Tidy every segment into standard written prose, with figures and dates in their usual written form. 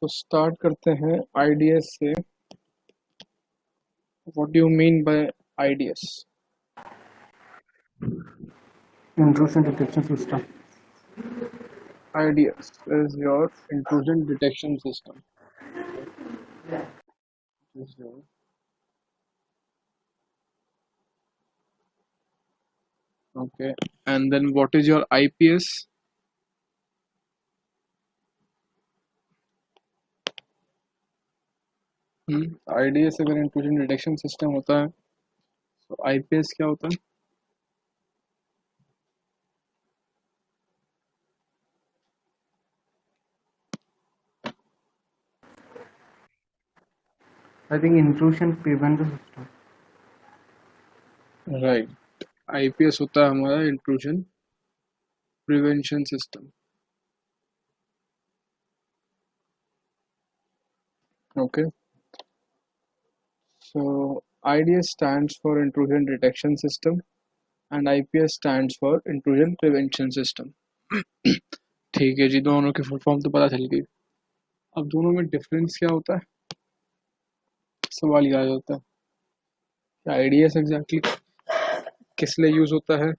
तो स्टार्ट करते हैं आईडीएस से। What do you mean by IDs? Intrusion detection system. IDS is your intrusion detection system. Okay. Is your okay. And then what is your IPS? IDS अगर intrusion detection system होता है तो IPS क्या होता है? I think intrusion preventer system. Right. IPS होता है हमारा intrusion prevention system. Okay. So IDS stands for intrusion detection system and IPS stands for intrusion prevention system. ठीक है जी, दोनों की फुल फॉर्म तो पता चल गई। अब दोनों में डिफरेंस क्या होता है, सवाल याद होता है कि आईडीएस एग्जैक्टली किस लिए यूज होता है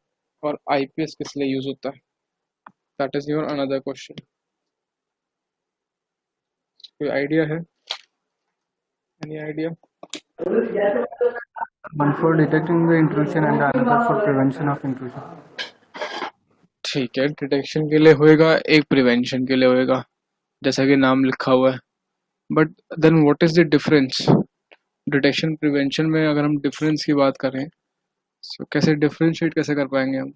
और आईपीएस किस लिए यूज होता है। That is your another question. कोई आइडिया है? Any idea? One for detecting the intrusion and another for prevention of intrusion. ठीक है, डिटेक्शन के लिए होएगा, एक प्रिवेंशन के लिए होएगा, जैसा कि नाम लिखा हुआ है। But then what is the difference? Detection prevention में अगर हम डिफरेंस की बात करें तो कैसे डिफरेंशिएट कैसे कर पाएंगे हम?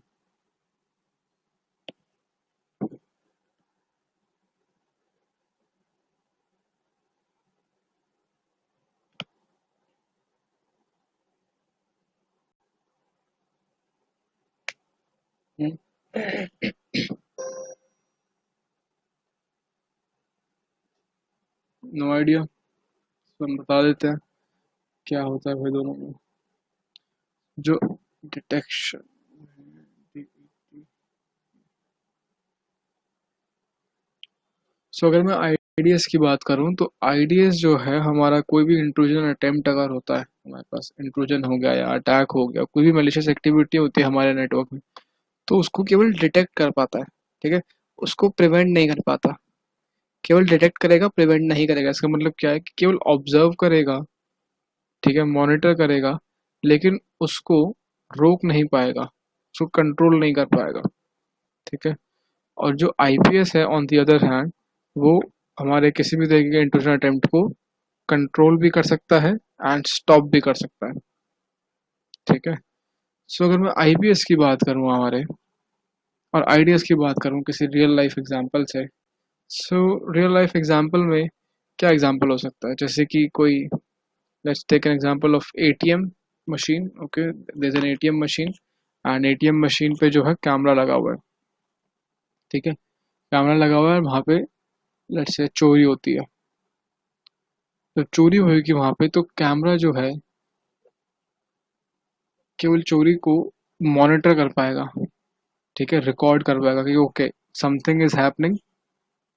No idea. तो हम बता देते हैं क्या होता है भाई दोनों में। जो डिटेक्शन अगर मैं आईडीएस की बात करूं तो आईडीएस जो है हमारा कोई भी इंट्रूजन अटेम्प्ट अगर होता है, हमारे पास इंट्रूजन हो गया या अटैक हो गया, कोई भी मैलिशियस एक्टिविटी होती है हमारे नेटवर्क में, तो उसको केवल डिटेक्ट कर पाता है। ठीक है, उसको प्रिवेंट नहीं कर पाता। केवल डिटेक्ट करेगा, प्रिवेंट नहीं करेगा। इसका मतलब क्या है कि केवल ऑब्जर्व करेगा, ठीक है, मॉनिटर करेगा, लेकिन उसको रोक नहीं पाएगा, उसको कंट्रोल नहीं कर पाएगा। ठीक है, और जो आईपीएस है ऑन दी अदर हैंड, वो हमारे किसी भी तरीके के इंट्रूजन अटेम्प्ट को कंट्रोल भी कर सकता है एंड स्टॉप भी कर सकता है। ठीक है, अगर मैं आईपीएस की बात करूँ हमारे और आईडीएस की बात करूँ किसी रियल लाइफ एग्जांपल से, रियल लाइफ एग्जांपल में क्या एग्जांपल हो सकता है? जैसे कि कोई, let's take an example of ATM machine. Okay, there is an ATM machine and ATM machine पे जो है कैमरा लगा हुआ है। ठीक है, कैमरा लगा हुआ है, वहाँ पे लेट्स से चोरी होती है। तो चोरी होगी वहाँ पे, तो कैमरा जो है केवल चोरी को मॉनिटर कर पाएगा। ठीक है, रिकॉर्ड कर पाएगा कि ओके समथिंग इज हैपनिंग।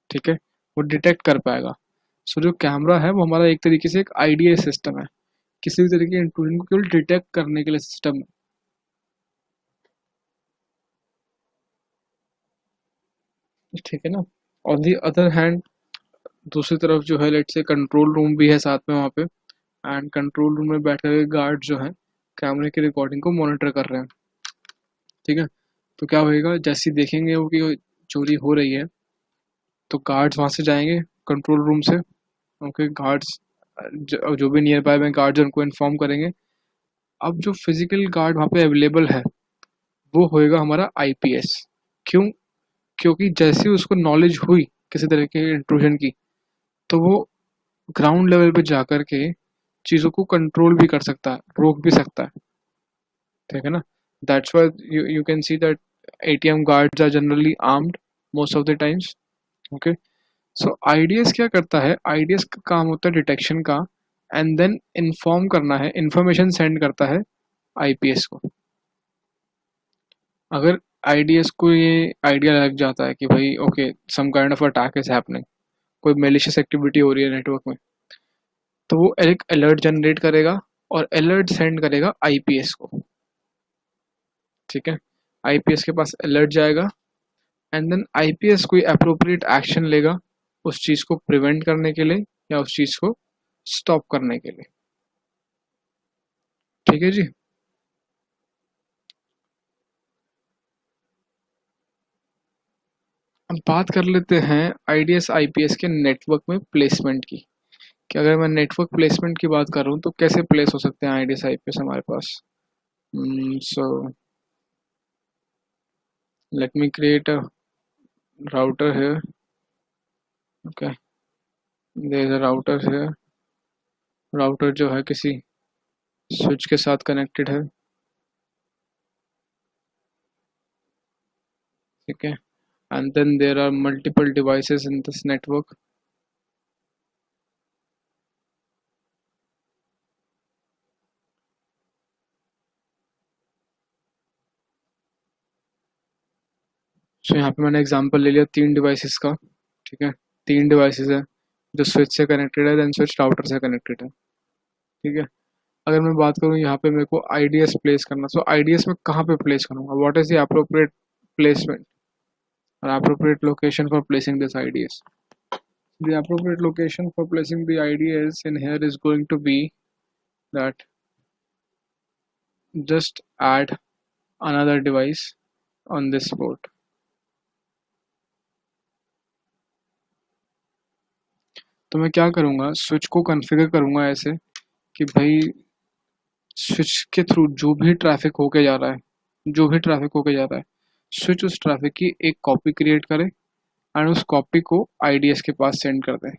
ठीक है, वो डिटेक्ट कर पाएगा। जो कैमरा है वो हमारा एक तरीके से एक आईडीएस सिस्टम है, किसी भी तरीके के इंट्रूजन को केवल डिटेक्ट करने के लिए सिस्टम है। ठीक है ना। ऑन दी अदर हैंड, दूसरी तरफ जो है लेट्स से कंट्रोल रूम भी है साथ में वहाँ पे, एंड कंट्रोल रूम में बैठ कर गार्ड जो है कैमरे की रिकॉर्डिंग को मॉनिटर कर रहे हैं। ठीक है, तो क्या होएगा, जैसे ही देखेंगे वो कि चोरी हो रही है, तो गार्ड्स वहाँ से जाएंगे कंट्रोल रूम से। ओके, गार्ड्स जो भी नियर बाय में गार्ड्स उनको इन्फॉर्म करेंगे। अब जो फिजिकल गार्ड वहाँ पे अवेलेबल है वो होएगा हमारा आईपीएस। क्यों? क्योंकि जैसे ही उसको नॉलेज हुई किसी तरह के इंट्रूजन की, तो वो ग्राउंड लेवल पे जाकर के चीज़ों को कंट्रोल भी कर सकता है, रोक भी सकता है। ठीक है ना। That's why you can see that ATM guards are generally armed most of the times. Okay, IDS क्या करता है? आईडीएस का काम होता है डिटेक्शन का, एंड देन इन्फॉर्म करना है, इंफॉर्मेशन सेंड करता है आईपीएस को। अगर आईडीएस को ये आइडिया लग जाता है कि भाई okay some kind of attack is happening, कोई मेलिशियस एक्टिविटी हो रही है नेटवर्क में, तो वो एक अलर्ट जनरेट करेगा और अलर्ट सेंड करेगा आईपीएस को। ठीक है, आईपीएस के पास अलर्ट जाएगा एंड देन आईपीएस कोई अप्रोप्रिएट एक्शन लेगा उस चीज को प्रिवेंट करने के लिए या उस चीज को स्टॉप करने के लिए। ठीक है जी। अब बात कर लेते हैं आईडीएस आईपीएस के नेटवर्क में प्लेसमेंट की, कि अगर मैं नेटवर्क प्लेसमेंट की बात कर रहा हूँ तो कैसे प्लेस हो सकते हैं आईडीएस आईपीएस हमारे पास। So let me create a router here. Okay, there is a router here. Router जो है किसी स्विच के साथ कनेक्टेड है। ठीक है, and then there are multiple devices in this network. So यहाँ पे मैंने एग्जांपल ले लिया 3 डिवाइसेस का। ठीक है, 3 डिवाइसेस है जो स्विच से कनेक्टेड है, देन स्विच राउटर से कनेक्टेड है। ठीक है, अगर मैं बात करूँ यहाँ पे मेरे को आईडीएस प्लेस करना, सो आईडीएस में कहाँ पे प्लेस करूँगा, what is the appropriate placement और appropriate location for placing this IDS. The appropriate location for placing the IDS in here is going to be that just add another device on this port. तो मैं क्या करूँगा, switch को configure करूँगा ऐसे कि भाई स्विच के थ्रू जो भी ट्रैफिक होके जा रहा है, जो भी ट्रैफिक होके जा रहा है, स्विच उस ट्रैफिक की एक कॉपी क्रिएट करे एंड उस कॉपी को आईडीएस के पास सेंड कर दे।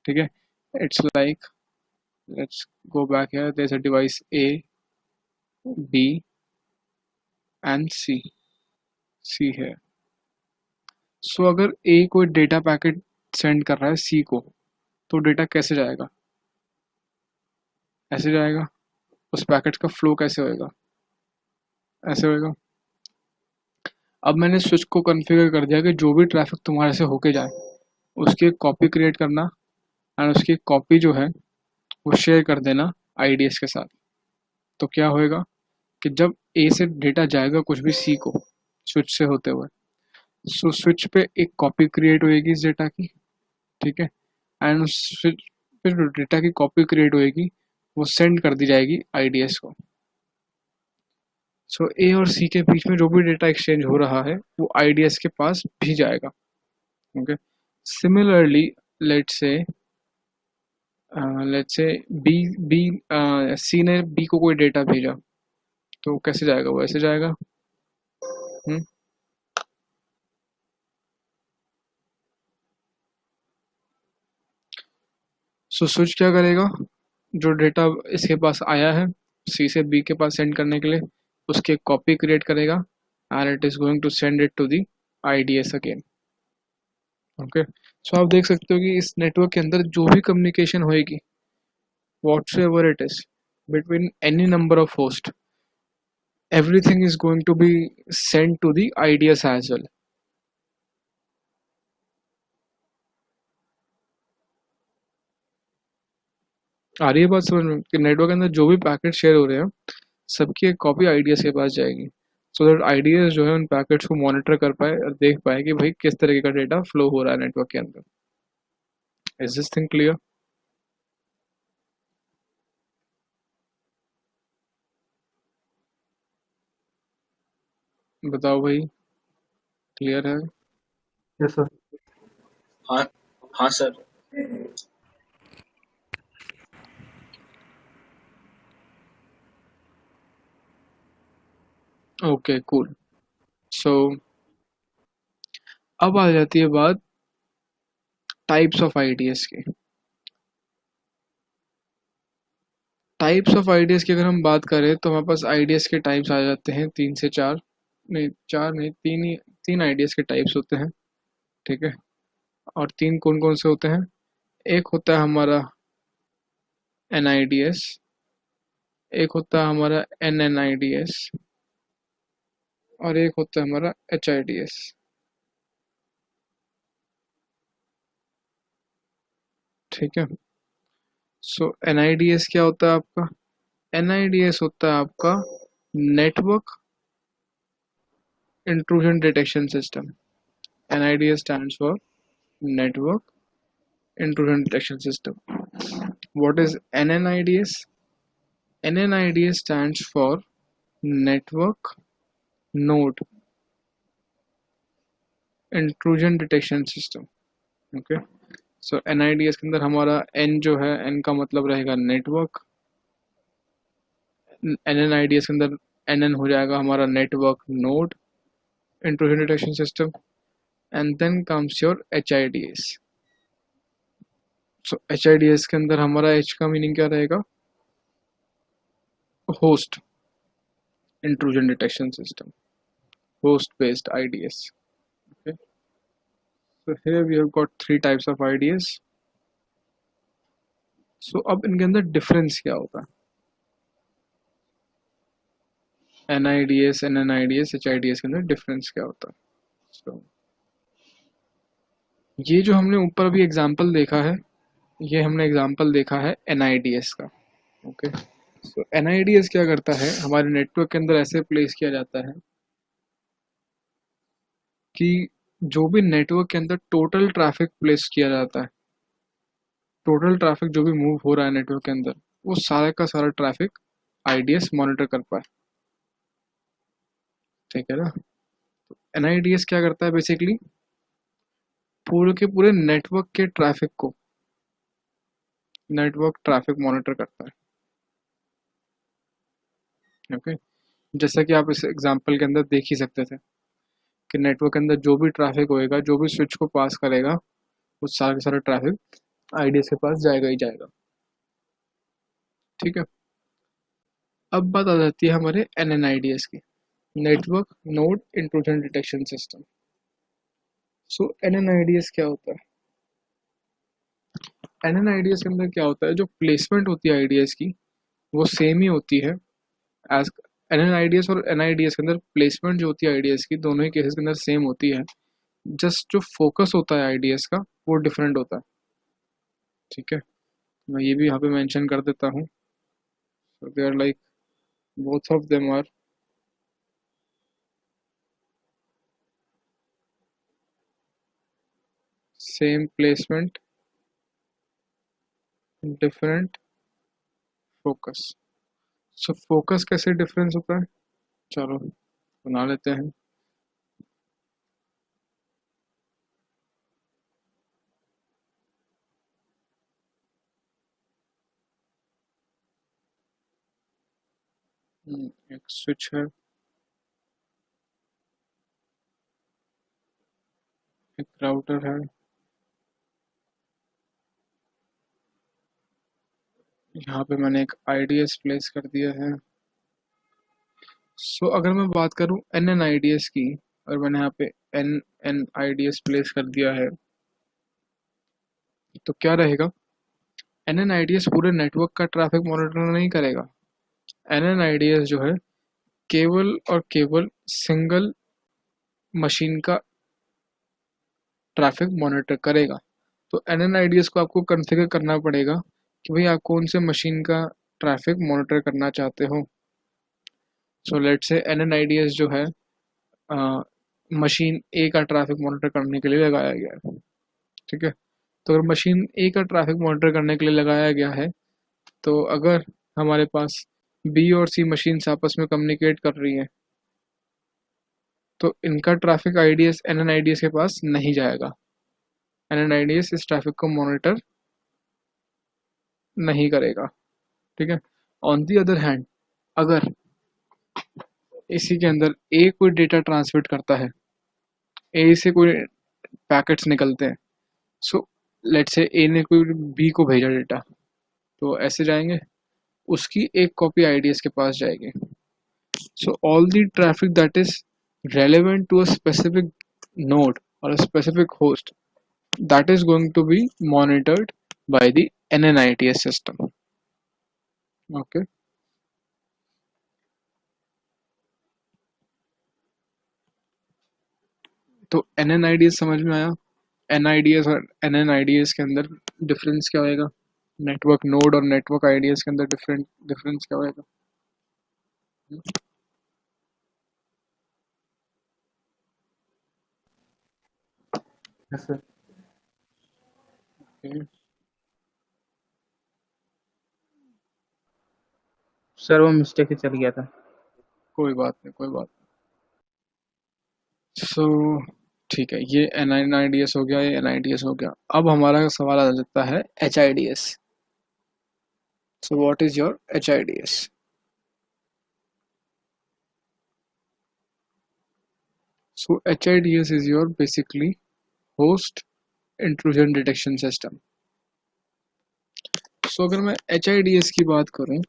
ठीक है, it's like let's go back here, there is a device A B and C, C है। सो अगर ए कोई डेटा पैकेट सेंड कर रहा है सी को, तो डेटा कैसे जाएगा, ऐसे जाएगा। उस पैकेट का फ्लो कैसे होएगा, ऐसे होएगा। अब मैंने स्विच को कॉन्फ़िगर कर दिया कि जो भी ट्रैफिक तुम्हारे से होके जाए उसकी एक कॉपी क्रिएट करना एंड उसकी कॉपी जो है वो शेयर कर देना आईडीएस के साथ। तो क्या होएगा कि जब ए से डेटा जाएगा कुछ भी सी को स्विच से होते हुए, सो स्विच पे एक कॉपी क्रिएट होएगी इस डेटा की। ठीक है, एंड उस स्विच पे जो डेटा की कॉपी क्रिएट होएगी वो सेंड कर दी जाएगी आईडीएस को। सो ए और सी के बीच में जो भी डेटा एक्सचेंज हो रहा है वो आईडीएस के पास भी जाएगा। Okay, similarly let's say B B C ने बी को कोई डेटा भेजा, तो कैसे जाएगा, वो ऐसे जाएगा। हम्म, सो स्विच क्या करेगा, जो डेटा इसके पास आया है सी से बी के पास सेंड करने के लिए उसकी एक कॉपी क्रिएट करेगा and it is going to send it to the IDS again. Okay, so आप देख सकते हो कि इस नेटवर्क के अंदर जो भी कम्युनिकेशन होएगी whatsoever it is between any number of hosts, everything is going to be sent to the IDS as well. आ रही है बात समझ में कि नेटवर्क के अंदर जो भी पैकेट शेयर हो रहे हैं सबकी एक कॉपी आईडीएस के पास जाएगी, सो दैट आईडीएस जो है उन पैकेट्स को मॉनिटर कर पाए और देख पाए कि भाई किस तरीके का डेटा फ्लो हो रहा है नेटवर्क के अंदर। Is this thing clear? बताओ भाई, क्लियर है? Yes, sir. हाँ हाँ सर। Okay cool. सो अब आ जाती है बात टाइप्स ऑफ आईडीएस की। टाइप्स ऑफ आईडीएस की अगर हम बात करें तो हमारे पास आईडीएस के टाइप्स आ जाते हैं 3 से 4, नहीं 4 नहीं, 3 आईडीएस के टाइप्स होते हैं। ठीक है, और 3 कौन कौन से होते हैं, एक होता है हमारा एनआईडीएस, एक होता है हमारा एनएनआईडीएस और एक होता है हमारा एचआईडीएस। ठीक है। सो NIDS क्या होता है आपका? NIDS होता है आपका network intrusion detection system. NIDS stands for network intrusion detection system. What is NNIDS? NNIDS stands for network node intrusion detection system. Okay, so NIDS के अंदर हमारा N जो है, N का मतलब रहेगा नेटवर्क। NNIDS के अंदर NN हो जाएगा हमारा network node intrusion detection system, and then comes your HIDS। सो HIDS के अंदर हमारा H का मीनिंग क्या रहेगा? Host intrusion detection system, host based IDS. Okay, so here we have got three types of IDS. So अब इनके अंदर डिफरेंस क्या होता है? NIDS, NNIDS, HIDS के अंदर डिफरेंस क्या होता है? So, ये जो हमने ऊपर अभी एग्जांपल देखा है, ये हमने एग्जांपल देखा है NIDS का। ओके, सो NIDS क्या करता है, हमारे नेटवर्क के अंदर ऐसे प्लेस किया जाता है कि जो भी नेटवर्क के अंदर टोटल ट्रैफिक प्लेस किया जाता है, टोटल ट्रैफिक जो भी मूव हो रहा है नेटवर्क के अंदर, वो सारे का सारा ट्रैफिक IDS मॉनिटर कर पाए। ठीक है ना? तो NIDS क्या करता है बेसिकली, पूरे के पूरे नेटवर्क के ट्रैफिक को, नेटवर्क ट्रैफिक मॉनिटर करता है। ओके, जैसा कि आप इस एग्जांपल के अंदर देख ही सकते थे कि नेटवर्क के अंदर जो भी ट्रैफिक होएगा, जो भी स्विच को पास करेगा, वो सारा का सारा ट्रैफिक IDS के पास जाएगा ही जाएगा। ठीक है, अब बात आ जाती है हमारे NNIDS की, network node intrusion detection system. So NNIDS क्या होता है? NNIDS के अंदर क्या होता है, जो प्लेसमेंट होती है IDS की वो सेम ही होती है एज NNIDS, और NIDS के अंदर प्लेसमेंट जो होती है IDS की दोनों ही केसेस के अंदर सेम होती है, जस्ट जो फोकस होता है IDS का वो डिफरेंट होता है। ठीक है, मैं ये भी यहाँ पे मेंशन कर देता हूँ। so they are like, both of them are same placement, different focus। So focus कैसे डिफरेंस होता है, चलो बना लेते हैं। एक स्विच है, एक राउटर है, यहाँ पे मैंने एक IDS प्लेस कर दिया है। सो अगर मैं बात करूँ NNIDS की, और मैंने यहाँ पे NNIDS प्लेस कर दिया है, तो क्या रहेगा, NNIDS पूरे नेटवर्क का ट्रैफिक मॉनिटर नहीं करेगा। NNIDS जो है केवल और केवल सिंगल मशीन का ट्रैफिक मॉनिटर करेगा। तो NNIDS को आपको कॉन्फ़िगर करना पड़ेगा कि भाई आप कौन से मशीन का ट्रैफिक मॉनिटर करना चाहते हो। सो लेट्स से NNIDS जो है मशीन ए का ट्रैफिक मॉनिटर करने के लिए लगाया गया है। ठीक है, तो अगर मशीन ए का ट्रैफिक मॉनिटर करने के लिए लगाया गया है, तो अगर हमारे पास बी और सी मशीन्स आपस में कम्युनिकेट कर रही हैं, तो इनका ट्रैफिक IDS NNIDS के पास नहीं जाएगा। NNIDS इस ट्रैफिक को मॉनिटर नहीं करेगा। ठीक है, ऑन दी अदर हैंड, अगर इसी के अंदर ए कोई डेटा ट्रांसमिट करता है, ए से कोई पैकेट्स निकलते हैं, सो लेट्स से ए ने कोई बी को भेजा डेटा, तो ऐसे जाएंगे, उसकी एक कॉपी IDS के पास जाएगी। So all the traffic that is relevant to a specific node or a specific host, that is going to be monitored by the NNIDS system. Okay, तो NNIDS समझ में आया। NIDS और NNIDS के अंदर difference क्या होएगा, नेटवर्क नोड और नेटवर्क आईडीएस के अंदर डिफरेंस क्या होएगा? Yes sir. Okay, सर वो मिस्टेक से चल गया था। कोई बात नहीं, कोई बात नहीं। सो ठीक है, ये NIDS हो गया, ये NIDS हो गया। अब हमारा सवाल आ जाता है HIDS। So what is your HIDS? So HIDS is your basically host intrusion detection system. So अगर मैं HIDS की बात करूं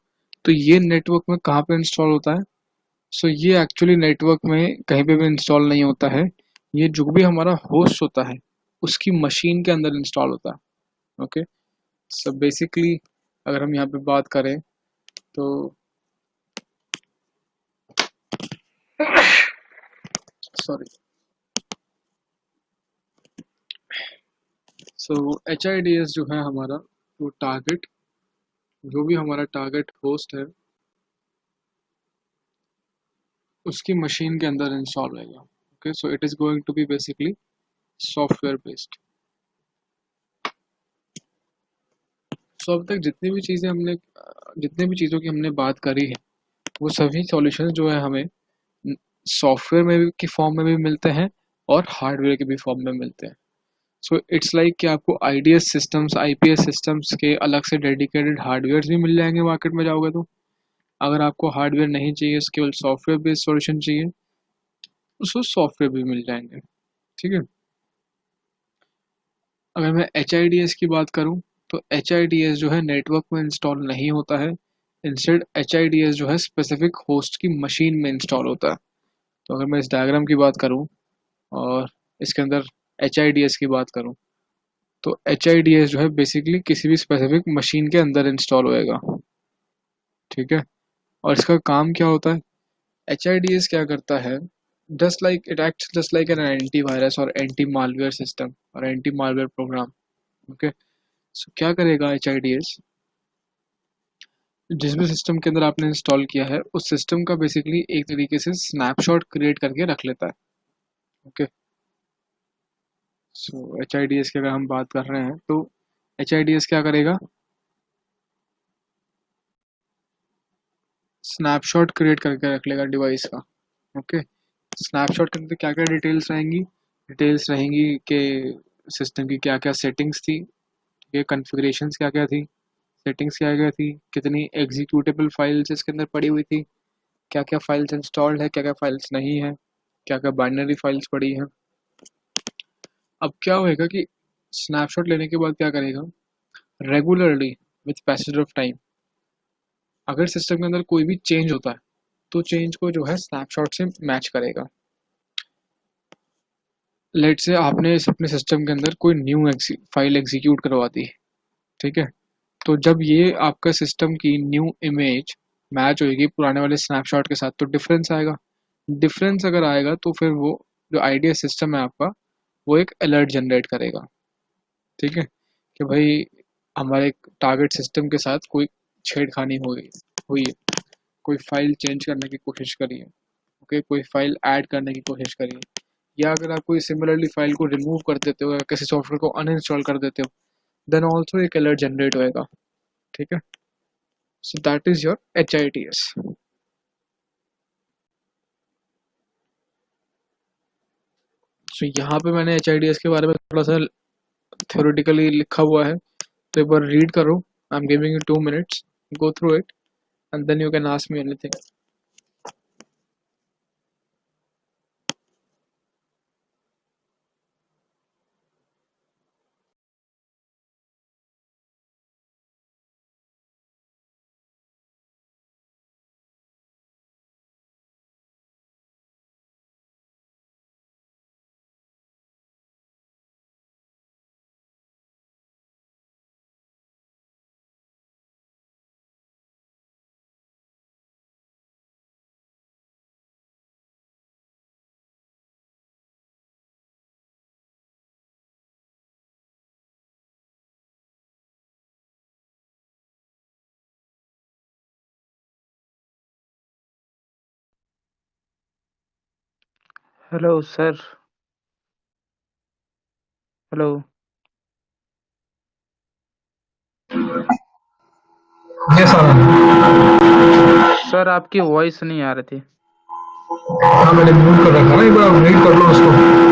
तो ये नेटवर्क में कहाँ पे इंस्टॉल होता है? सो ये एक्चुअली नेटवर्क में कहीं पे भी इंस्टॉल नहीं होता है। ये जो भी हमारा होस्ट होता है उसकी मशीन के अंदर इंस्टॉल होता है। ओके, सो बेसिकली अगर हम यहाँ पे बात करें तो सॉरी, सो HIDS जो है हमारा वो टारगेट, जो भी हमारा टारगेट होस्ट है उसकी मशीन के अंदर इंस्टॉल होएगा। Okay, so it is going to be basically software based. So अब तक जितने भी चीज़ों की हमने बात करी है वो सभी सॉल्यूशंस जो है हमें सॉफ्टवेयर में भी की फॉर्म में भी मिलते हैं और हार्डवेयर के भी फॉर्म में मिलते हैं। सो इट्स लाइक कि आपको आईडीएस सिस्टम्स, आईपीएस सिस्टम्स के अलग से डेडिकेटेड हार्डवेयर भी मिल जाएंगे मार्केट में जाओगे तो। अगर आपको हार्डवेयर नहीं चाहिए, केवल सॉफ्टवेयर बेस्ड सॉल्यूशन चाहिए, उसको सॉफ्टवेयर भी मिल जाएंगे। ठीक है, अगर मैं HIDS की बात करूं तो HIDS जो है नेटवर्क में इंस्टॉल नहीं होता है। इंस्टेड HIDS जो है स्पेसिफिक होस्ट की मशीन में इंस्टॉल होता है। तो अगर मैं इस डायग्राम की बात करूं और इसके अंदर HIDS की बात करूं तो HIDS जो है बेसिकली किसी भी स्पेसिफिक मशीन के अंदर इंस्टॉल होएगा। ठीक है, और इसका काम क्या होता है? HIDS क्या करता है, just like it acts just like an anti virus और एंटी मालवेयर सिस्टम और एंटी मालवेयर प्रोग्राम। ओके, सो क्या करेगा HIDS, जिस भी सिस्टम के अंदर आपने इंस्टॉल किया है उस सिस्टम का बेसिकली एक तरीके से स्नैपशॉट क्रिएट करके रख लेता है। ओके, सो HIDS की अगर हम बात कर रहे हैं तो HIDS क्या करेगा, स्नैपशॉट क्रिएट करके रख लेगा डिवाइस का। ओके, स्नैपशॉट के अंदर क्या क्या डिटेल्स रहेंगी, डिटेल्स रहेंगी कि सिस्टम की क्या क्या सेटिंग्स थी, ये कॉन्फ़िगरेशंस क्या क्या थी, सेटिंग्स क्या क्या थी, कितनी एग्जीक्यूटेबल फाइल्स इसके अंदर पड़ी हुई थी, क्या क्या फाइल्स इंस्टॉल्ड है, क्या क्या फाइल्स नहीं है, क्या क्या बाइनरी फाइल्स पड़ी हैं। अब क्या होएगा कि स्नैपशॉट लेने के बाद क्या करेगा, regularly with passage of time अगर सिस्टम के अंदर कोई भी चेंज होता है तो चेंज को जो है स्नैपशॉट से मैच करेगा। लेट से आपने इस अपने सिस्टम के अंदर कोई न्यू फाइल एग्जीक्यूट करवा दी, ठीक है, तो जब ये आपका सिस्टम की न्यू इमेज मैच होएगी पुराने वाले स्नैपशॉट के साथ तो डिफरेंस आएगा। डिफरेंस अगर आएगा तो फिर वो जो आइडिया सिस्टम है आपका वो एक अलर्ट जनरेट करेगा। ठीक है, कि भाई हमारे टारगेट सिस्टम के साथ कोई छेड़खानी हो गई हुई है, कोई फाइल चेंज करने की कोशिश करी है, ओके, कोई फाइल ऐड करने की कोशिश करी है, या अगर आप कोई सिमिलरली फाइल को रिमूव कर देते हो या किसी सॉफ्टवेयर को अनइंस्टॉल कर देते हो देन ऑल्सो एक अलर्ट जनरेट होएगा। ठीक है, सो दैट इज योर HIDS। सो यहाँ पे मैंने HIDS के बारे में थोड़ा सा थ्योरेटिकली लिखा हुआ है, तो एक बार रीड करो। I am giving you 2 minutes, go through it and then you can ask me anything. Hello, sir. Hello. Yes Anand. Sir आपकी वॉइस नहीं आ रही थी। हाँ मैंने म्यूट कर रखा ना, एक बार रीड कर लो उसको।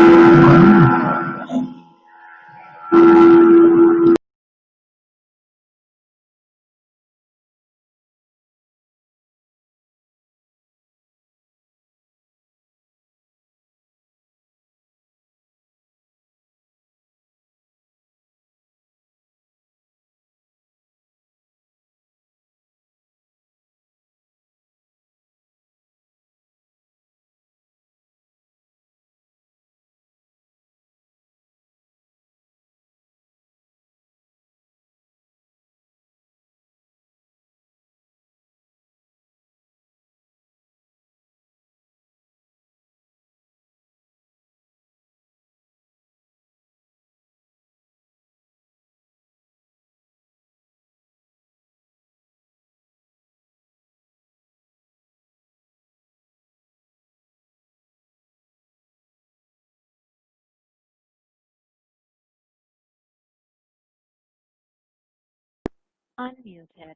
Unmuted.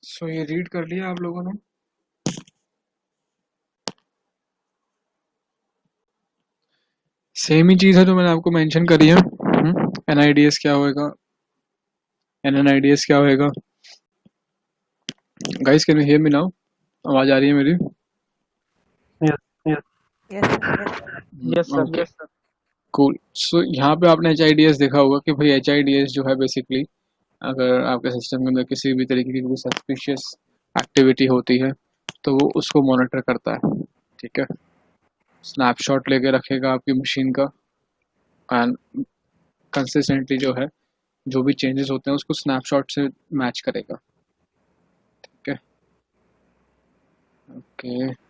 सो ये रीड कर लिया आप लोगों ने? सेम ही चीज़ है जो मैंने आपको मेंशन करी है। एनआईडीएस क्या होएगा, एनएनआईडीएस क्या होएगा? Guys can you hear me now? आवाज आ रही है मेरी? Yes, yes, Yes, sir. Yes, sir. yes, sir. Okay, Yes, sir. Cool. So यहाँ पे आपने एच देखा होगा कि भाई एच जो है बेसिकली, अगर आपके सिस्टम के अंदर किसी भी तरीके की कोई सस्पिशियस एक्टिविटी होती है तो वो उसको मॉनिटर करता है। ठीक है, स्नैपशॉट लेके रखेगा आपकी मशीन का, एंड कंसिस्टेंटली जो है जो भी चेंजेस होते हैं उसको स्नैपशॉट से मैच करेगा। ठीक है, ओके।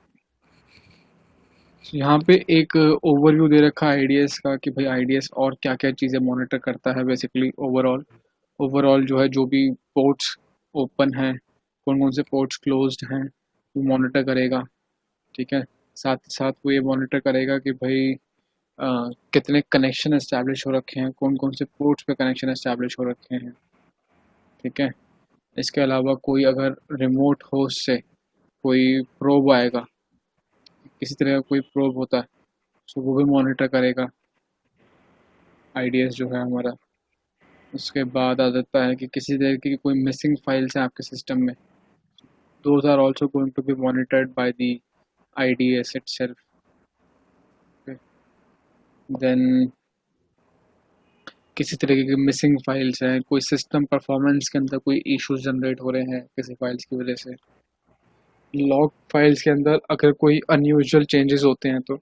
यहाँ पे एक ओवरव्यू दे रखा है आईडीएस का कि भाई आईडीएस और क्या क्या चीज़ें मॉनिटर करता है बेसिकली। ओवरऑल जो है जो भी पोर्ट्स ओपन हैं, कौन कौन से पोर्ट्स क्लोज्ड हैं, वो मॉनिटर करेगा। ठीक है, साथ ही साथ वो ये मॉनिटर करेगा कि भाई कितने कनेक्शन एस्टैब्लिश हो रखे हैं, कौन कौन से पोर्ट्स पे कनेक्शन एस्टैब्लिश हो रखे हैं। ठीक है, इसके अलावा कोई अगर रिमोट होस्ट से कोई प्रोब आएगा, किसी तरह का कोई प्रोब होता है, तो वो भी मॉनिटर करेगा आईडीएस जो है हमारा। उसके बाद आ जाता है कि किसी तरह की कोई मिसिंग फाइल्स है आपके सिस्टम में, those are also going to be monitored by the IDS itself. Then किसी तरीके की मिसिंग फाइल्स हैं, कोई सिस्टम परफॉर्मेंस के अंदर कोई इश्यूज जनरेट हो रहे हैं किसी फाइल्स की वजह से, लॉग फाइल्स के अंदर अगर कोई अनयूजुअल चेंजेस होते हैं तो।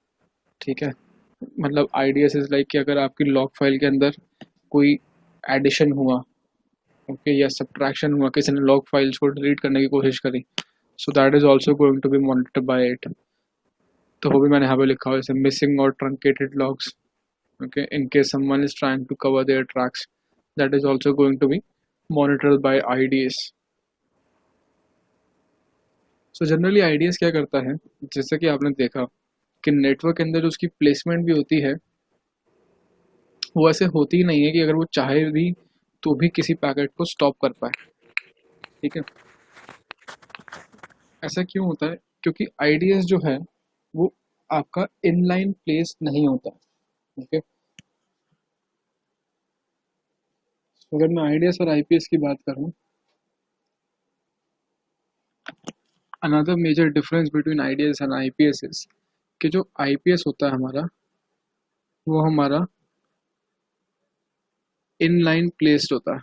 ठीक है, मतलब आईडीएस इज लाइक कि अगर आपकी लॉग फाइल के अंदर कोई एडिशन हुआ, ओके, या सब्ट्रैक्शन हुआ, किसी ने लॉग फाइल्स को डिलीट करने की कोशिश करी, so that is also going to be monitored by it. तो वो भी मैंने यहाँ पे लिखा हुआ है, जैसे मिसिंग और truncated logs, okay, in case someone is trying to cover their tracks, that is also going to be monitored by IDS. So generally IDS क्या करता है, जैसे कि आपने देखा कि नेटवर्क के अंदर जो उसकी प्लेसमेंट भी होती है वो ऐसे होती ही नहीं है कि अगर वो चाहे भी तो भी किसी पैकेट को स्टॉप कर पाए। ठीक है, ऐसा क्यों होता है? क्योंकि IDS जो है वो आपका इनलाइन प्लेस नहीं होता। ओके, अगर मैं IDS और IPS की बात करूं, another major difference between IDS and IPS is कि जो IPS होता है हमारा, वो हमारा इनलाइन प्लेस्ड होता है।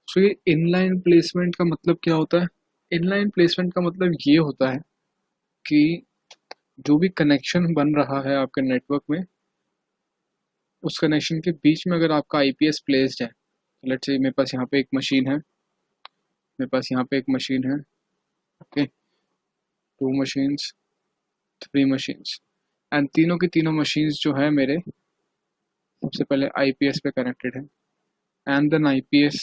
सो ये इनलाइन प्लेसमेंट का मतलब क्या होता है? इनलाइन प्लेसमेंट का मतलब ये होता है कि जो भी कनेक्शन बन रहा है आपके नेटवर्क में, उस कनेक्शन के बीच में अगर आपका IPS प्लेस्ड है, लेट्स से मेरे पास यहाँ पे एक मशीन है, मेरे पास यहाँ पे एक मशीन है, ओके, 2 मशीन्स, 3 मशीन्स, एंड तीनों की तीनों मशीन्स जो है मेरे सबसे पहले IPS पे कनेक्टेड है, एंड देन IPS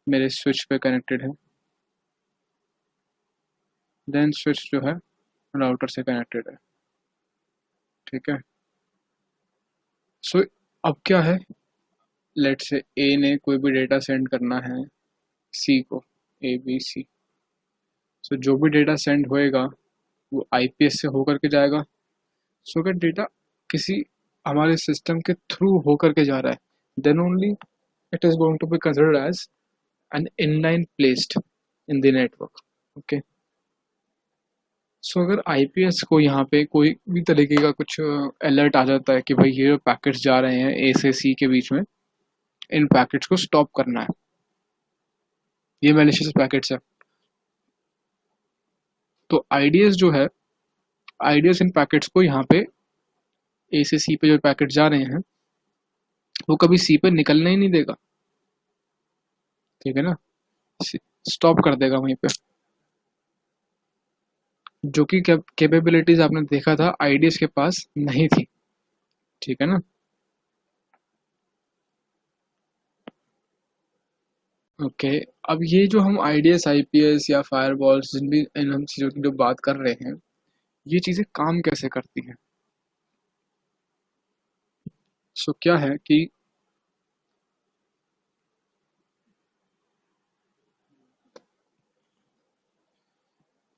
मेरे स्विच पे कनेक्टेड है, देन स्विच जो है राउटर से कनेक्टेड है। ठीक है। सो अब क्या है, लेट से ए ने कोई भी डेटा सेंड करना है सी को, ए बी सी। सो जो भी डेटा सेंड होएगा वो आईपीएस से होकर के जाएगा। सो अगर डेटा किसी हमारे सिस्टम के थ्रू होकर के जा रहा है then only it is going to be considered as an inline placed in the network. Okay. So अगर आईपीएस को यहाँ पे कोई भी तरीके का कुछ अलर्ट आ जाता है कि भाई ये जो पैकेट्स जा रहे हैं ए से सी के बीच में, इन पैकेट्स को स्टॉप करना है, ये मैलिशियस पैकेट्स है, तो आईडीएस जो है, आईडीएस इन पैकेट्स को यहाँ पे ए से सी पे जो पैकेट जा रहे हैं वो कभी सी पे निकलना ही नहीं देगा। ठीक है ना, स्टॉप कर देगा वहीं पे, जो कि कैपेबिलिटीज आपने देखा था आईडीएस के पास नहीं थी। ठीक है ना। ओके। अब ये जो हम आईडीएस आईपीएस या फायरवॉल्स जिन भी इन हम चीज़ों की जो बात कर रहे हैं, ये चीज़ें काम कैसे करती हैं। सो क्या है कि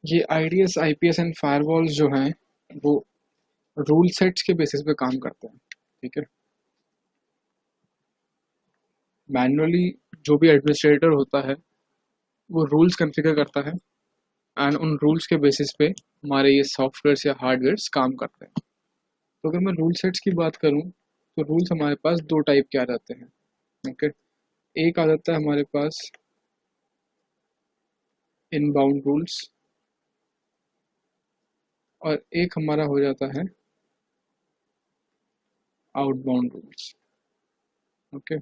ये आईडीएस आईपीएस एंड फायरवॉल्स जो हैं वो रूल सेट्स के बेसिस पे काम करते हैं। ठीक है। मैनुअली जो भी एडमिनिस्ट्रेटर होता है वो रूल्स कॉन्फ़िगर करता है एंड उन रूल्स के बेसिस पे हमारे ये सॉफ्टवेयर्स या हार्डवेयर्स काम करते हैं। तो अगर मैं रूल सेट्स की बात करूं तो रूल्स हमारे पास दो टाइप के आ जाते हैं। ओके। एक आ जाता है हमारे पास इनबाउंड रूल्स और एक हमारा हो जाता है आउटबाउंड रूल्स। ओके।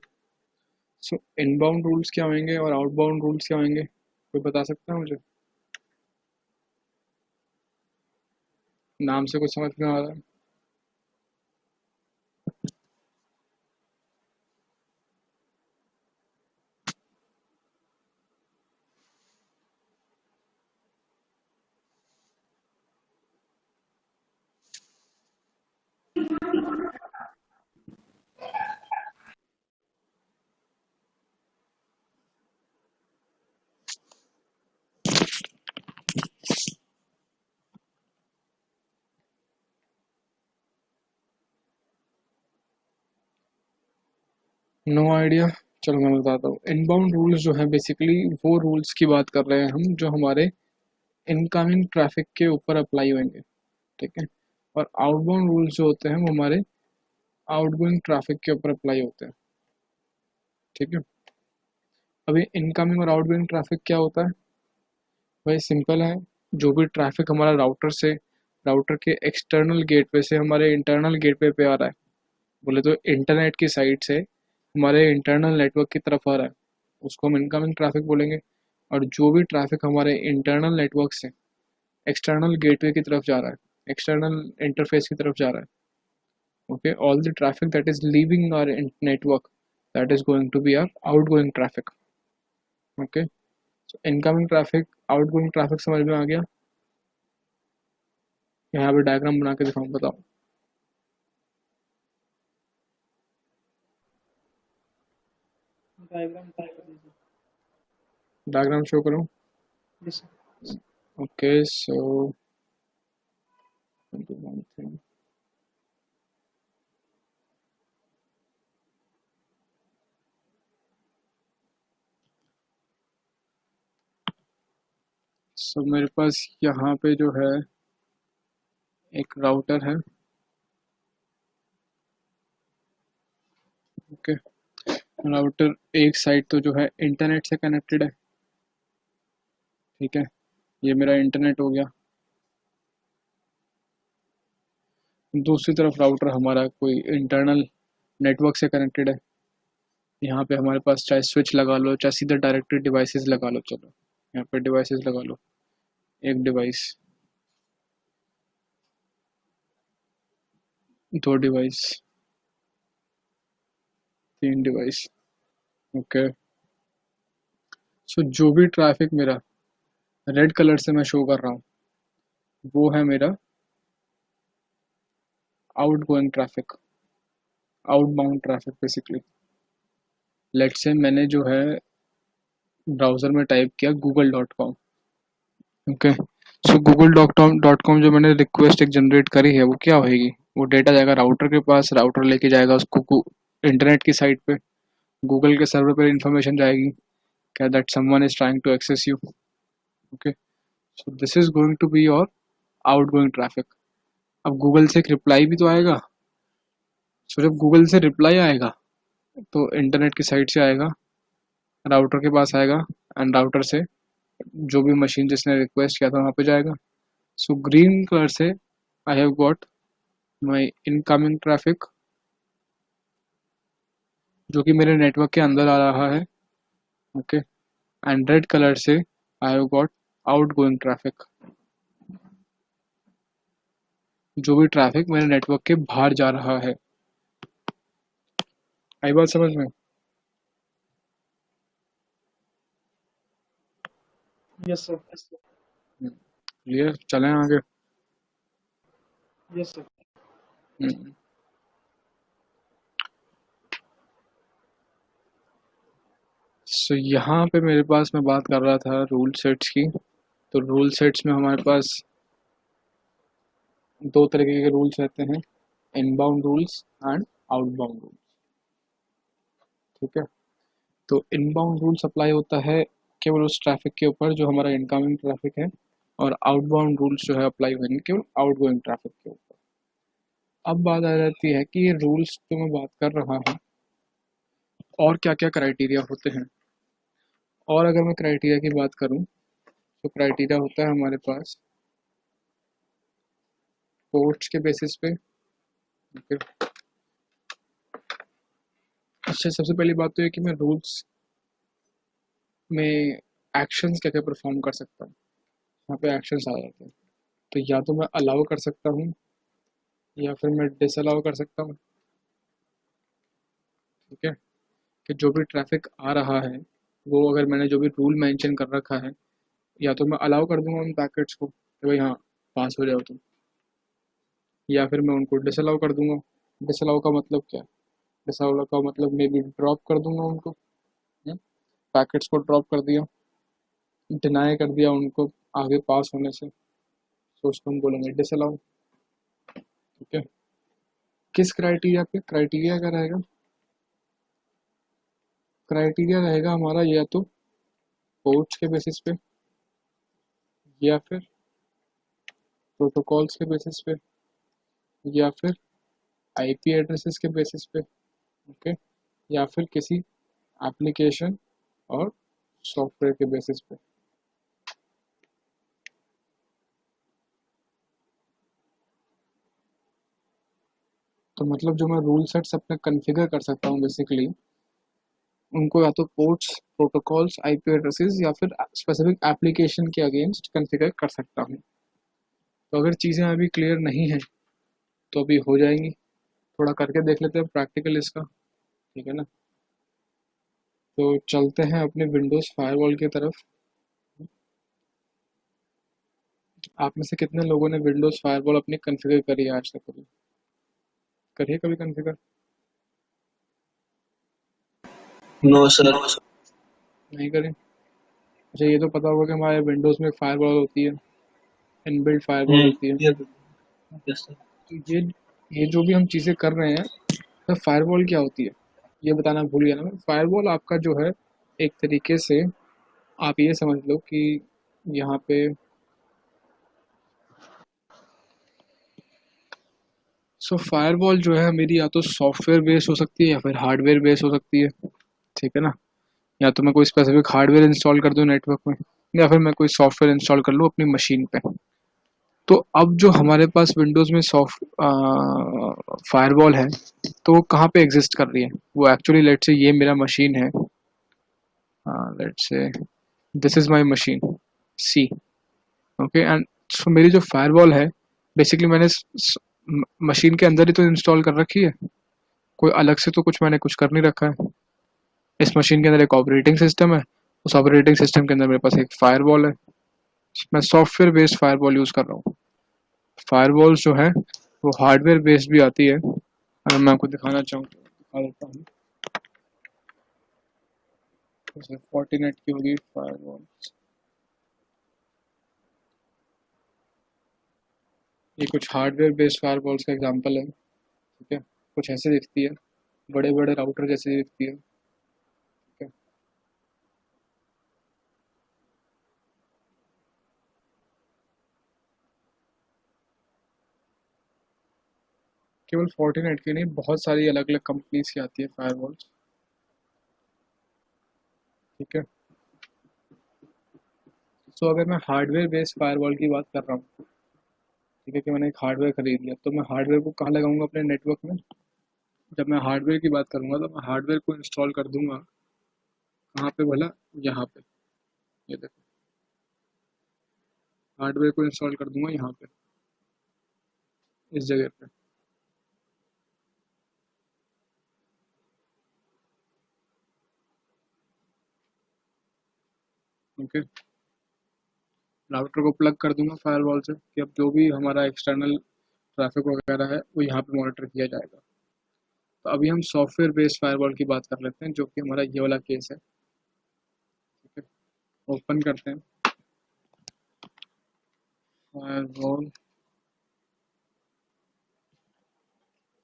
सो इनबाउंड रूल्स क्या होंगे और आउटबाउंड रूल्स क्या होंगे, कोई बता सकता है मुझे? नाम से कुछ समझ में आ रहा है? No idea. चलो मैं बताता हूँ। इनबाउंड रूल्स जो है बेसिकली वो रूल्स की बात कर रहे हैं हम जो हमारे इनकमिंग ट्रैफिक के ऊपर अप्लाई होंगे। ठीक है। और आउटबाउंड रूल्स जो होते हैं वो हमारे आउटगोइंग ट्रैफिक के ऊपर अप्लाई होते हैं। ठीक है। अभी इनकमिंग और आउटगोइंग ट्रैफिक क्या होता है? भाई सिंपल है, जो भी ट्रैफिक हमारा राउटर से, राउटर के एक्सटर्नल गेटवे से हमारे इंटरनल गेटवे पे आ रहा है, बोले तो इंटरनेट की साइड से हमारे इंटरनल नेटवर्क की तरफ आ रहा है, उसको हम इनकमिंग ट्रैफिक बोलेंगे। और जो भी ट्रैफिक हमारे इंटरनल नेटवर्क से एक्सटर्नल गेटवे की तरफ जा रहा है, एक्सटर्नल इंटरफेस की तरफ जा रहा है, okay, all the traffic that is leaving our network, that is going to be our outgoing traffic। okay, so incoming traffic, outgoing traffic समझ में आ गया? यहाँ पे डायग्राम बना के दिखाऊं, बताओ। डायग्राम शो करूं? ओके। सो मेरे पास यहाँ पे जो है एक राउटर है। ओके। राउटर एक साइड तो जो है इंटरनेट से कनेक्टेड है। ठीक है, ये मेरा इंटरनेट हो गया। दूसरी तरफ राउटर हमारा कोई इंटरनल नेटवर्क से कनेक्टेड है। यहाँ पे हमारे पास चाहे स्विच लगा लो चाहे सीधा डायरेक्टरी डिवाइसेस लगा लो। चलो यहाँ पे डिवाइसेस लगा लो, एक डिवाइस, दो डिवाइस, तीन डिवाइस। ओके। सो जो भी ट्रैफिक मेरा रेड कलर से मैं शो कर रहा हूँ वो है मेरा out going traffic, outbound traffic basically. Let's say मैंने जो है ब्राउज़र में टाइप किया google.com। ओके, सो google.com जो मैंने रिक्वेस्ट एक जनरेट करी है वो क्या होएगी, वो डेटा जाएगा राउटर के पास, राउटर लेके जाएगा उसको इंटरनेट की साइट पे, गूगल के सर्वर पे इन्फॉर्मेशन जाएगी क्या that someone is trying to access you. Okay, so this is going to be your outgoing traffic. अब गूगल से एक रिप्लाई भी तो आएगा, सो जब गूगल से रिप्लाई आएगा तो इंटरनेट की साइट से आएगा, राउटर के पास आएगा, एंड राउटर से जो भी मशीन जिसने रिक्वेस्ट किया था वहाँ पे जाएगा। सो ग्रीन कलर से I have got my incoming traffic जो कि मेरे नेटवर्क के अंदर आ रहा है। ओके, एंड रेड कलर से I have got out going traffic, जो भी ट्रैफिक मेरे नेटवर्क के बाहर जा रहा है। आई बात समझ में? Yes, sir. क्लियर, चलें आगे। Yes, sir. सो यहाँ पे मेरे पास, मैं बात कर रहा था रूल सेट्स की। तो रूल सेट्स में हमारे पास दो तरीके के रूल्स रहते हैं, inbound rules and outbound rules. ठीक है, तो इनबाउंड रूल्स अप्लाई होता है केवल उस ट्रैफिक के ऊपर जो हमारा इनकमिंग ट्रैफिक है, और आउटबाउंड रूल्स जो है अप्लाई होंगे केवल आउटगोइंग ट्रैफिक के ऊपर। अब बात आ जाती है कि ये रूल्स जो मैं बात कर रहा हूँ और क्या क्या क्राइटेरिया होते हैं। और अगर मैं क्राइटेरिया की बात करूँ तो क्राइटेरिया होता है हमारे पास पोर्ट्स के बेसिस पे। ओके, अच्छा, सबसे पहली बात तो ये कि मैं रूल्स में एक्शंस क्या क्या परफॉर्म कर सकता हूँ। यहाँ पे एक्शंस आ जाते हैं, तो या तो मैं अलाउ कर सकता हूँ या फिर मैं डिसअलाउ कर सकता हूँ। ठीक है, कि जो भी ट्रैफिक आ रहा है वो, अगर मैंने जो भी रूल मेंशन कर रखा है, या तो मैं अलाउ कर दूंगा उन पैकेट्स को कि भाई हाँ पास हो जाओ तुम, या फिर मैं उनको डिसअलाउ कर दूंगा। डिसअलाउ का मतलब क्या है? डिसअलाउ का मतलब मे बी ड्रॉप कर दूंगा उनको, पैकेट्स को ड्रॉप कर दिया, डिनाई कर दिया उनको आगे पास होने से, तो उसको हम बोलेंगे डिसअलाउ। ठीक है, किस क्राइटेरिया पे? क्राइटेरिया क्या रहेगा? क्राइटेरिया रहेगा हमारा या तो पोर्ट्स के बेसिस पे, या फिर प्रोटोकॉल्स के बेसिस पे, या फिर आईपी एड्रेसेस के बेसिस पे। ओके, या फिर किसी एप्लीकेशन और सॉफ्टवेयर के बेसिस पे। तो मतलब जो मैं रूल सेट्स अपने कॉन्फ़िगर कर सकता हूँ बेसिकली, उनको या तो पोर्ट्स, प्रोटोकॉल्स, आईपी एड्रेसेस या फिर स्पेसिफिक एप्लीकेशन के अगेंस्ट कॉन्फ़िगर कर सकता हूँ। तो अगर चीज़ें अभी क्लियर नहीं हैं तो अभी हो जाएंगी, थोड़ा करके देख लेते हैं प्रैक्टिकल इसका। ठीक है ना, तो चलते हैं अपने विंडोज़ फायरवॉल की तरफ। आप में से कितने लोगों ने विंडोज़ फायरवॉल अपनी कॉन्फ़िगर करी है आज तक? कभी करी है कभी कॉन्फ़िगर? No sir. नहीं करी? अच्छा, ये तो पता होगा कि हमारे विंडोज़ में एक फायरवॉल होती है, इनबिल्ट फायरवॉल होती है। Yes sir. तो ये जो भी हम चीज़ें कर रहे हैं, तो फायरवॉल क्या होती है ये बताना भूल गया ना मैं। फायरवॉल आपका जो है, एक तरीके से आप ये समझ लो कि यहाँ पे फायरवॉल जो है मेरी या तो सॉफ्टवेयर बेस्ड हो सकती है या फिर हार्डवेयर बेस्ड हो सकती है। ठीक है ना, या तो मैं कोई स्पेसिफिक हार्डवेयर इंस्टॉल कर दूं नेटवर्क में, या फिर मैं कोई सॉफ्टवेयर इंस्टॉल कर लूँ अपनी मशीन पे। तो अब जो हमारे पास विंडोज़ में फायरवॉल है, तो वो कहाँ पे एग्जिस्ट कर रही है? वो एक्चुअली लेट्स से ये मेरा मशीन है, let's say this is my machine C. Okay, and so मेरी जो फायरवॉल है बेसिकली मैंने मशीन के अंदर ही तो इंस्टॉल कर रखी है, कोई अलग से तो मैंने कुछ कर नहीं रखा है। इस मशीन के अंदर एक ऑपरेटिंग सिस्टम है, उस ऑपरेटिंग सिस्टम के अंदर मेरे पास एक फायरवॉल है। मैं सॉफ्टवेयर बेस्ड फायरवॉल यूज़ कर रहा हूँ। फायरवॉल्स जो है वो हार्डवेयर बेस्ड भी आती है। अगर मैं आपको दिखाना चाहूँ तो दिखा देता हूँ। जैसे फोर्टिनेट की होगी फायरवॉल, ये कुछ हार्डवेयर बेस्ड फायरवॉल्स का एग्जांपल है। ठीक है, कुछ ऐसे दिखती है, बड़े बड़े राउटर जैसे दिखती है। ठीक है, केवल फोर्टिनेट की नहीं, बहुत सारी अलग अलग कंपनीज की आती है फायरवॉल्स। ठीक है, सो अगर मैं हार्डवेयर बेस्ड फायरवॉल की बात कर रहा हूँ, ठीक है, कि मैंने एक हार्डवेयर खरीद लिया, तो मैं हार्डवेयर को कहाँ लगाऊंगा? अपने नेटवर्क में। जब मैं हार्डवेयर की बात करूंगा तो मैं हार्डवेयर को इंस्टॉल कर दूंगा कहाँ पे भला? यहाँ पे, ये देखो, हार्डवेयर को इंस्टॉल कर दूंगा यहाँ पे, इस जगह पे। ओके, राउटर को प्लग कर दूंगा फायरवॉल से कि अब जो भी हमारा एक्सटर्नल ट्रैफिक वगैरह है वो यहाँ पे मॉनिटर किया जाएगा। तो अभी हम सॉफ्टवेयर बेस्ड फायरवॉल की बात कर लेते हैं, जो कि हमारा ये वाला केस है। ठीक है, ओपन करते हैं firewall,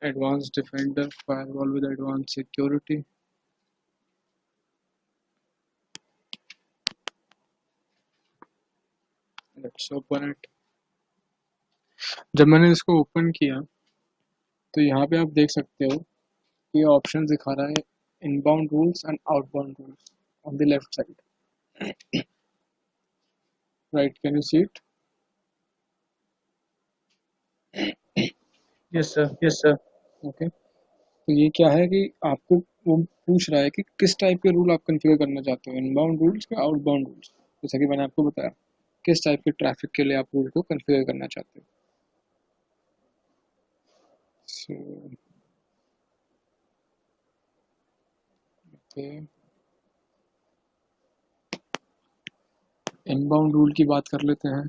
advance defender firewall with advance security. Let's open it. जब मैंने इसको ओपन किया तो यहाँ पे आप देख सकते हो कि ये ऑप्शन दिखा रहा है, inbound rules and outbound rules on the left side. Right, can you see it? Yes, sir. Yes sir. Okay, तो ये क्या है कि आपको वो पूछ रहा है कि किस टाइप के रूल आप कॉन्फ़िगर करना चाहते हो, इनबाउंड रूल्स या आउटबाउंड रूल्स। जैसा कि मैंने आपको बताया, किस टाइप के ट्रैफिक के लिए आप रूल को कॉन्फ़िगर करना चाहते हो। सो ओके, इनबाउंड रूल की बात कर लेते हैं,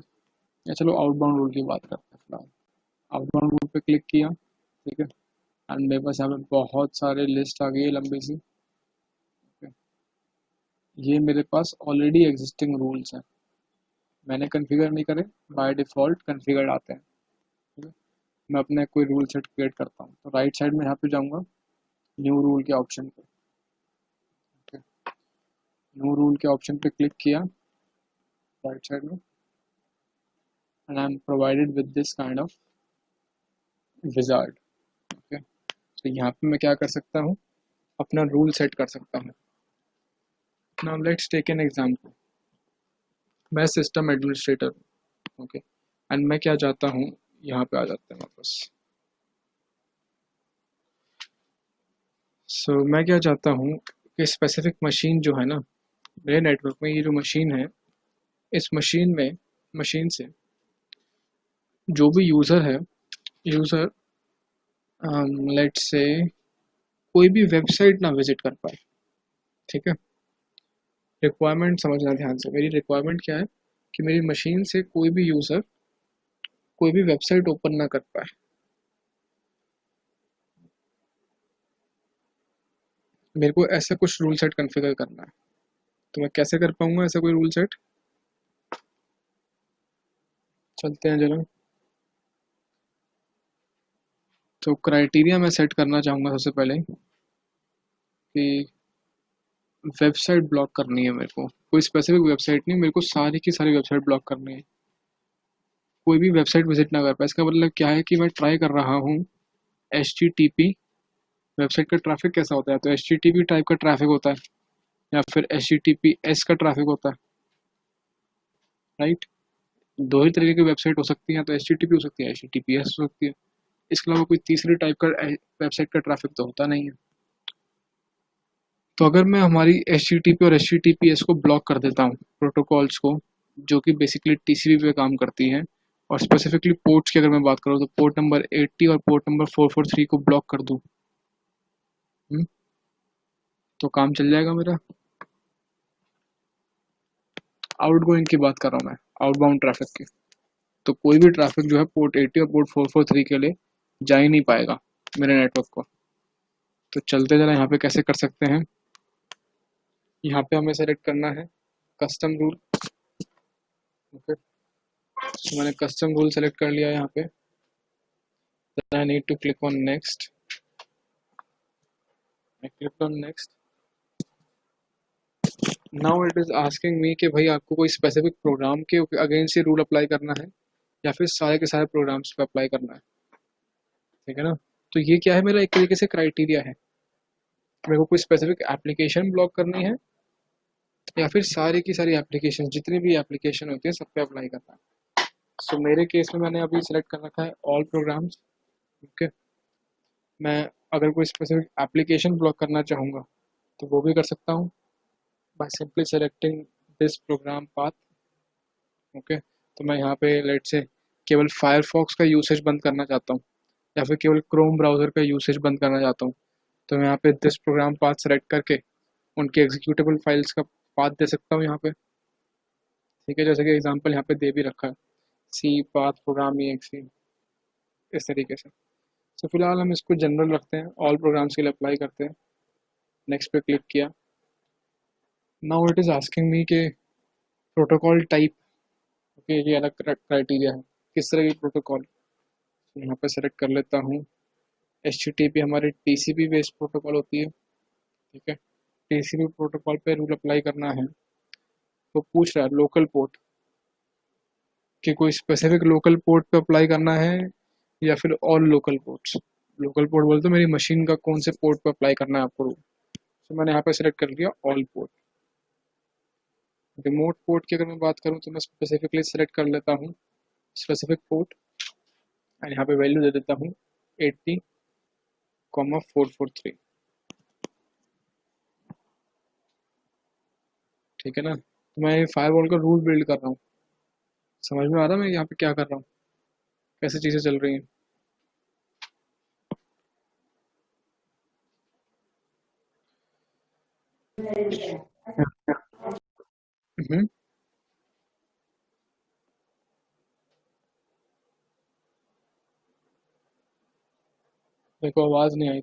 या चलो आउटबाउंड रूल की बात करते हैं फिलहाल। आउटबाउंड रूल पे क्लिक किया, ठीक है, एंड मेरे पास यहाँ पे बहुत सारे लिस्ट आ गई है लंबी सी। ये मेरे पास ऑलरेडी एग्जिस्टिंग रूल्स हैं, मैंने कॉन्फ़िगर नहीं करे, बाय डिफ़ॉल्ट कॉन्फ़िगर्ड आते हैं। ठीक है, मैं अपना कोई रूल सेट क्रिएट करता हूँ तो राइट साइड में यहाँ पे जाऊँगा, न्यू रूल के ऑप्शन पे। ठीक है, न्यू रूल के ऑप्शन पे क्लिक किया राइट साइड में, and I am provided with this kind of wizard. Okay, तो यहाँ पे मैं क्या कर सकता हूँ? अपना रूल सेट कर सकता हूँ। Now let's take an example. मैं सिस्टम एडमिनिस्ट्रेटर हूँ, ओके, एंड मैं क्या चाहता हूँ, यहाँ पे आ जाते हैं वापस। सो मैं क्या चाहता हूँ कि स्पेसिफिक मशीन जो है ना मेरे नेटवर्क में, ये जो मशीन है, इस मशीन से जो भी यूज़र है, यूज़र लेट्स से कोई भी वेबसाइट ना विजिट कर पाए। ठीक है, रिक्वायरमेंट समझना ध्यान से। मेरी रिक्वायरमेंट क्या है कि मेरी मशीन से कोई भी यूज़र कोई भी वेबसाइट ओपन ना कर पाए। मेरे को ऐसा कुछ रूल सेट कॉन्फ़िगर करना है, तो मैं कैसे कर पाऊंगा ऐसा कोई रूल सेट? चलते हैं जरा। तो क्राइटेरिया मैं सेट करना चाहूँगा सबसे पहले कि वेबसाइट ब्लॉक करनी है मेरे को, कोई स्पेसिफिक वेबसाइट नहीं, मेरे को सारी की सारी वेबसाइट ब्लॉक करनी है, कोई भी वेबसाइट विजिट ना कर पाए। इसका मतलब क्या है कि मैं ट्राई कर रहा हूँ HTTP। वेबसाइट का ट्रैफिक कैसा होता है? तो HTTP टाइप का ट्रैफिक होता है, या फिर HTTPS का ट्रैफिक होता है, राइट? दो ही तरीके की वेबसाइट हो सकती है, तो HTTP हो सकती है, HTTPS हो सकती है। इसके अलावा कोई तीसरी टाइप का वेबसाइट का ट्रैफिक तो होता नहीं है। तो अगर मैं हमारी HTTP और HTTPS को ब्लॉक कर देता हूँ, प्रोटोकॉल्स को, जो कि बेसिकली TCP पे काम करती हैं, और स्पेसिफिकली पोर्ट्स की अगर मैं बात करूँ तो पोर्ट नंबर 80 और पोर्ट नंबर 443 को ब्लॉक कर दूँ, तो काम चल जाएगा मेरा। आउटगोइंग की बात कर रहा हूँ मैं, आउटबाउंड ट्रैफिक की। तो कोई भी ट्रैफिक जो है पोर्ट 80 और पोर्ट 443 के लिए जा ही नहीं पाएगा मेरे नेटवर्क को। तो चलते जरा यहाँ पे कैसे कर सकते हैं। यहाँ पे हमें सेलेक्ट करना है कस्टम रूल। ओके, तो मैंने कस्टम रूल सेलेक्ट कर लिया यहाँ पे। I need to click on next. I clicked on next. Now it is asking me कि भाई आपको कोई स्पेसिफिक प्रोग्राम के अगेंस्ट ये रूल अप्लाई करना है या फिर सारे के सारे प्रोग्राम्स पे अप्लाई करना है। ठीक है ना, तो ये क्या है, मेरा एक तरीके से क्राइटेरिया है। मेरे को कोई स्पेसिफिक एप्लीकेशन ब्लॉक करनी है या फिर सारी की सारी एप्लीकेशन, जितनी भी एप्लीकेशन होती है सब पे अप्लाई करना है। सो मेरे केस में मैंने अभी सिलेक्ट कर रखा है ऑल प्रोग्राम्स। ओके, मैं अगर कोई स्पेसिफिक एप्लीकेशन ब्लॉक करना चाहूँगा तो वो भी कर सकता हूँ by simply selecting this program path. Okay, तो मैं यहाँ पे लेट से केवल फायरफॉक्स का यूसेज बंद करना चाहता हूँ या फिर केवल क्रोम ब्राउज़र का यूसेज बंद करना चाहता हूँ, तो मैं यहाँ पे दिस प्रोग्राम पाथ सेलेक्ट करके उनके एग्जीक्यूटेबल फाइल्स का पाथ दे सकता हूँ यहाँ पे। ठीक है, जैसे कि एग्जांपल यहाँ पे दे भी रखा है सी पाथ प्रोग्राम EXE इस तरीके से। तो फिलहाल हम इसको जनरल रखते हैं, ऑल प्रोग्राम्स के लिए अप्लाई करते हैं। नेक्स्ट पे क्लिक किया। Now it is asking me के प्रोटोकॉल टाइप। ओके, ये अलग क्राइटेरिया है किस तरह की प्रोटोकॉल। यहाँ पे सेलेक्ट कर लेता हूँ HTTP, हमारी TCP बेस्ड प्रोटोकॉल होती है। ठीक है, TCP प्रोटोकॉल पे रूल अप्लाई करना है। तो पूछ रहा है लोकल पोर्ट कि कोई स्पेसिफिक लोकल पोर्ट पे अप्लाई करना है या फिर all local ports. Local port बोलते मेरी मशीन का कौन से पोर्ट पे अप्लाई करना है आपको रूल। तो मैंने यहाँ पे सेलेक्ट कर लिया ऑल पोर्ट। रिमोट पोर्ट की अगर मैं बात करूँ तो मैं स्पेसिफिकली सेलेक्ट कर लेता हूँ स्पेसिफिक पोर्ट और यहाँ पे वैल्यू दे देता हूँ 80,443। ठीक है ना, तो मैं फायरवॉल का रूल बिल्ड कर रहा हूँ। समझ में आ रहा है मैं यहाँ पे क्या कर रहा हूँ, कैसे चीज़ें चल रही हैं। हम्म, देखो आवाज़ नहीं आई।